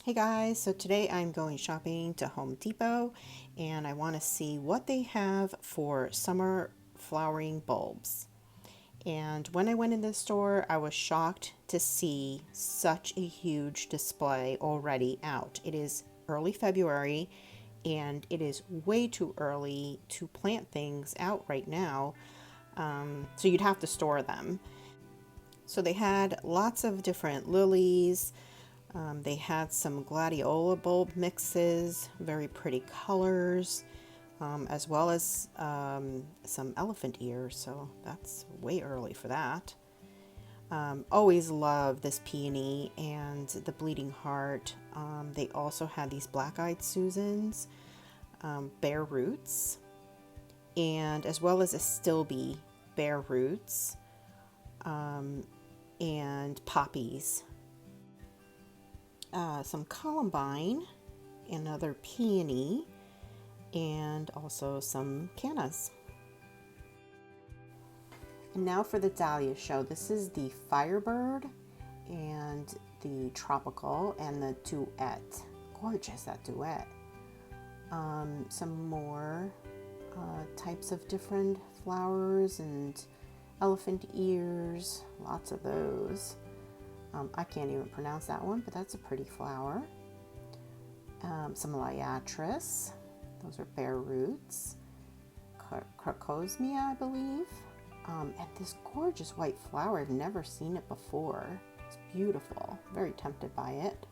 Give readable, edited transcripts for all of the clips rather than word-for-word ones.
Hey guys, so today I'm going shopping to Home Depot and I want to see what they have for summer flowering bulbs. And when I went in the store, I was shocked to see such a huge display already out. It is early February and it is way too early to plant things out right now, so you'd have to store them. So they had lots of different lilies. They had some gladiola bulb mixes, very pretty colors, as well as some elephant ears, so that's way early for that. Always love this peony and the bleeding heart. They also had these black-eyed Susans, bare roots, and as well as a stilby bare roots, and poppies. Some columbine, another peony, and also some cannas. And now for the dahlia show. This is the Firebird and the Tropical and the Duet. Gorgeous, that Duet. Some more types of different flowers and elephant ears, lots of those. I can't even pronounce that one, but that's a pretty flower. Some liatris, those are bare roots. Crocosmia, I believe. And this gorgeous white flower, I've never seen it before. It's beautiful, very tempted by it.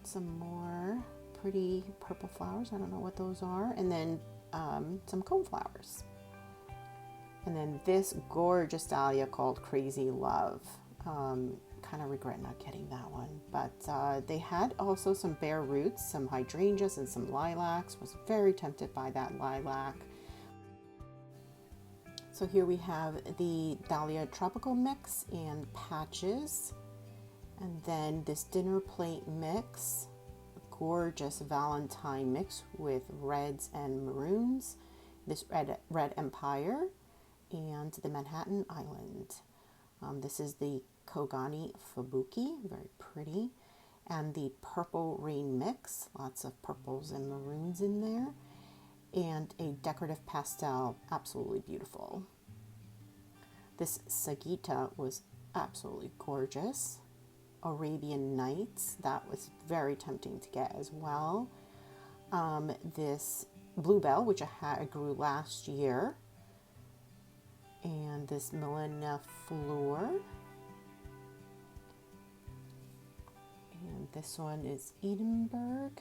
Some more pretty purple flowers, I don't know what those are. And then some cone flowers. And then this gorgeous dahlia called Crazy Love. Kind of regret not getting that one. But they had also some bare roots, some hydrangeas and some lilacs. Was very tempted by that lilac. So here we have the Dahlia Tropical Mix and patches. And then this dinner plate mix. Gorgeous Valentine mix with reds and maroons. This Red Empire. And the Manhattan Island. This is the Kogani Fubuki, very pretty. And the Purple Rain Mix, lots of purples and maroons in there. And a decorative pastel, absolutely beautiful. This Sagita was absolutely gorgeous. Arabian Nights, that was very tempting to get as well. This Bluebell, which I grew last year. And this Millennia Fleur. And this one is Edinburgh.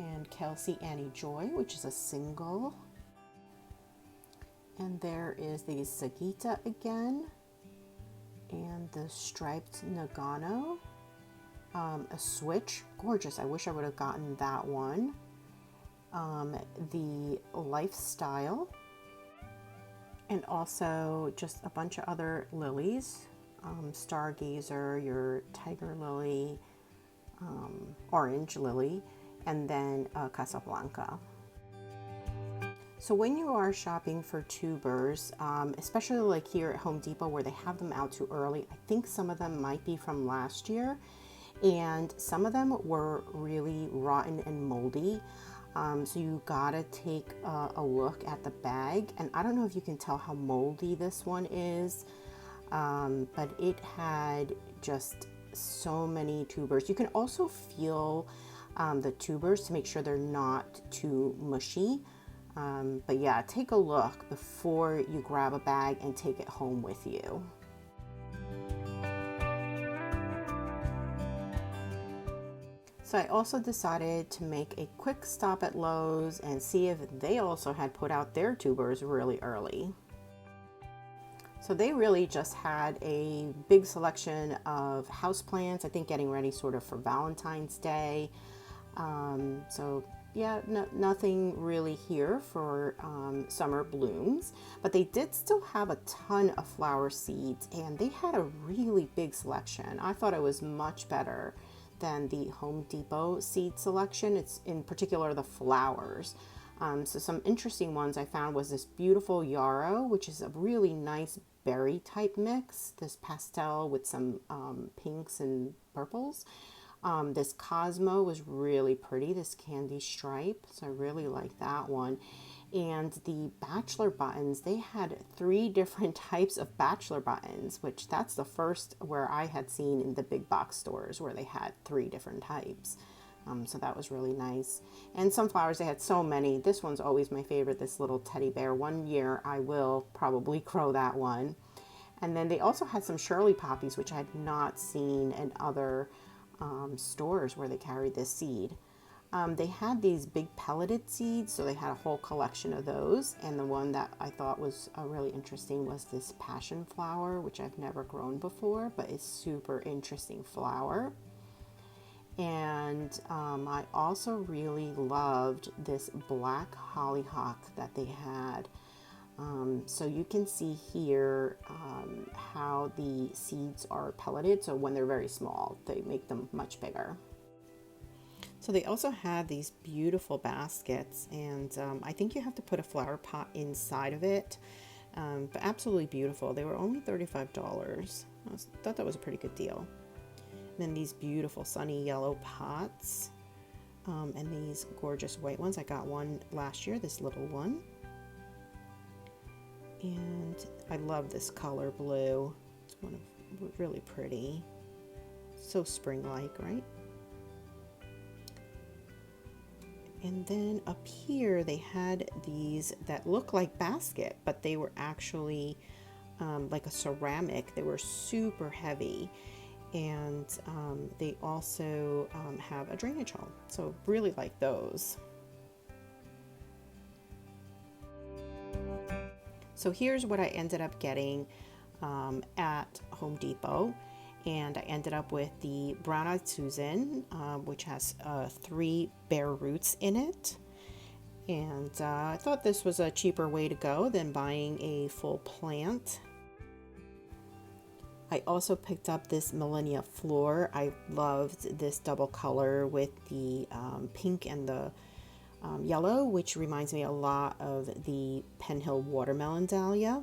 And Kelsey Annie Joy, which is a single. And there is the Sagita again. And the Striped Nagano. A switch, gorgeous. I wish I would have gotten that one. The Lifestyle. And also just a bunch of other lilies, Stargazer, your tiger lily, orange lily, and then Casablanca. So when you are shopping for tubers, especially like here at Home Depot where they have them out too early, I think some of them might be from last year, and some of them were really rotten and moldy. So you gotta take a look at the bag, and I don't know if you can tell how moldy this one is, but it had just so many tubers. You can also feel the tubers to make sure they're not too mushy. But yeah, take a look before you grab a bag and take it home with you. So I also decided to make a quick stop at Lowe's and see if they also had put out their tubers really early. So they really just had a big selection of houseplants, I think getting ready sort of for Valentine's Day. So yeah, nothing really here for summer blooms, but they did still have a ton of flower seeds and they had a really big selection. I thought it was much better than the Home Depot seed selection. It's in particular the flowers. So some interesting ones I found was this beautiful yarrow, which is a really nice berry type mix, this pastel with some pinks and purples. This Cosmo was really pretty, this candy stripe, so I really like that one. And the bachelor buttons, they had 3 different types of bachelor buttons, which that's the first where I had seen in the big box stores where they had 3 different types. So that was really nice. And sunflowers, they had so many. This one's always my favorite, this little teddy bear. One year I will probably grow that one. And then they also had some Shirley poppies, which I had not seen in other stores where they carried this seed. They had these big pelleted seeds, so they had a whole collection of those. And the one that I thought was really interesting was this passion flower, which I've never grown before, but it's super interesting flower. And I also really loved this black hollyhock that they had. So you can see here how the seeds are pelleted. So when they're very small, they make them much bigger. So they also had these beautiful baskets, and I think you have to put a flower pot inside of it, but absolutely beautiful. They were only $35. I thought that was a pretty good deal. And then these beautiful sunny yellow pots, and these gorgeous white ones. I got one last year, this little one. And I love this color blue. It's really pretty. So spring-like, right? And then up here they had these that look like basket, but they were actually like a ceramic. They were super heavy, and they also have a drainage hole. So really like those. So here's what I ended up getting at Home Depot. And I ended up with the Brown-Eyed Susan, which has 3 bare roots in it. And I thought this was a cheaper way to go than buying a full plant. I also picked up this Millennia Floor. I loved this double color with the pink and the yellow, which reminds me a lot of the Penhill Watermelon Dahlia.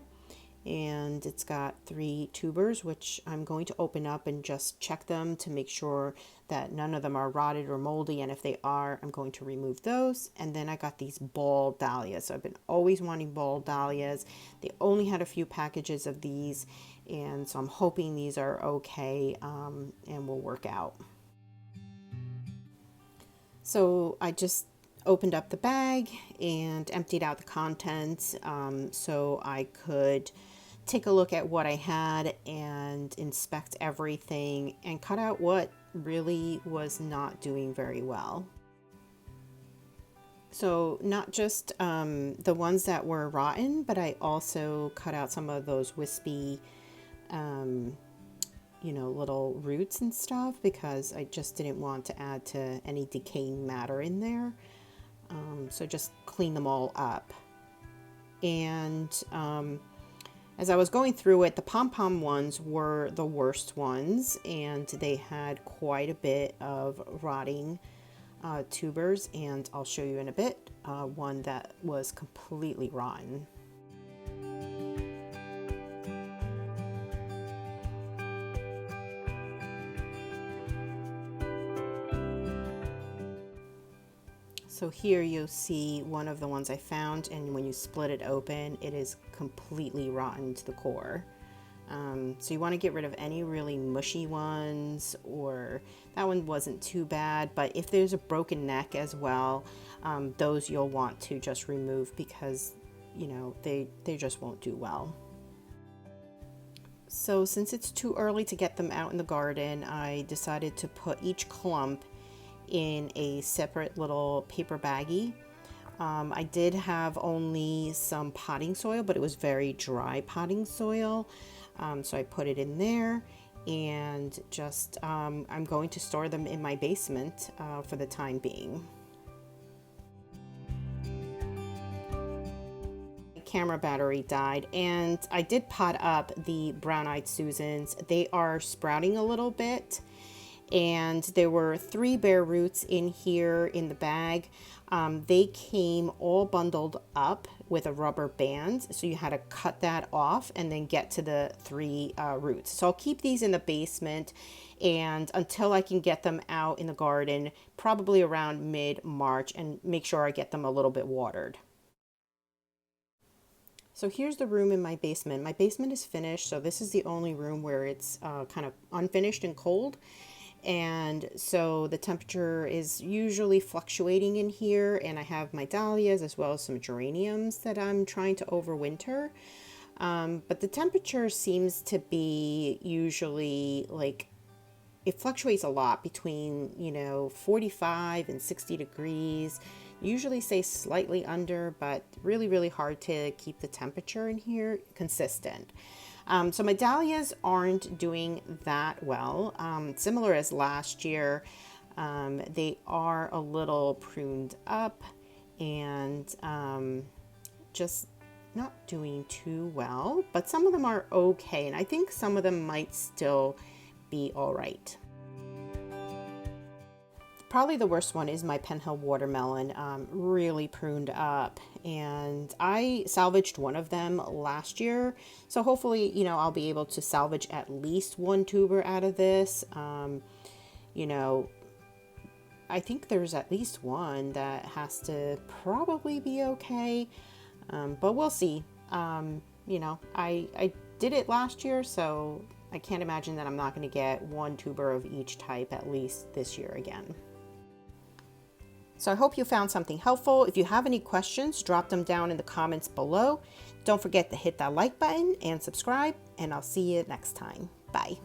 And it's got 3 tubers, which I'm going to open up and just check them to make sure that none of them are rotted or moldy, and if they are, I'm going to remove those. And then I got these ball dahlias. So I've been always wanting ball dahlias. They only had a few packages of these, and so I'm hoping these are okay and will work out. So I just opened up the bag and emptied out the contents so I could take a look at what I had and inspect everything and cut out what really was not doing very well. So not just the ones that were rotten, but I also cut out some of those wispy little roots and stuff, because I just didn't want to add to any decaying matter in there. So just clean them all up. And as I was going through it, the pom-pom ones were the worst ones, and they had quite a bit of rotting tubers, and I'll show you in a bit one that was completely rotten. So here you'll see one of the ones I found, and when you split it open, it is completely rotten to the core. So you want to get rid of any really mushy ones, or that one wasn't too bad, but if there's a broken neck as well, those you'll want to just remove, because they just won't do well. So since it's too early to get them out in the garden, I decided to put each clump in a separate little paper baggie. I did have only some potting soil, but it was very dry potting soil, so I put it in there, and just I'm going to store them in my basement for the time being. My camera battery died, and I did pot up the Brown-Eyed Susans. They are sprouting a little bit, and there were 3 bare roots in here in the bag. They came all bundled up with a rubber band, so you had to cut that off and then get to the 3 roots. So I'll keep these in the basement and until I can get them out in the garden, probably around mid-March, and make sure I get them a little bit watered. So here's the room in my basement. My basement is finished, so this is the only room where it's kind of unfinished and cold. And so the temperature is usually fluctuating in here, and I have my dahlias as well as some geraniums that I'm trying to overwinter. But the temperature seems to be usually like it fluctuates a lot between, 45 and 60 degrees. Usually stays slightly under, but really, really hard to keep the temperature in here consistent. So my dahlias aren't doing that well. Similar as last year, they are a little pruned up and just not doing too well, but some of them are okay. And I think some of them might still be all right. Probably the worst one is my Penhill watermelon, really pruned up, and I salvaged one of them last year. So hopefully, I'll be able to salvage at least 1 tuber out of this. I think there's at least one that has to probably be okay, but we'll see. I did it last year, so I can't imagine that I'm not going to get 1 tuber of each type at least this year again. So I hope you found something helpful. If you have any questions, drop them down in the comments below. Don't forget to hit that like button and subscribe, and I'll see you next time. Bye.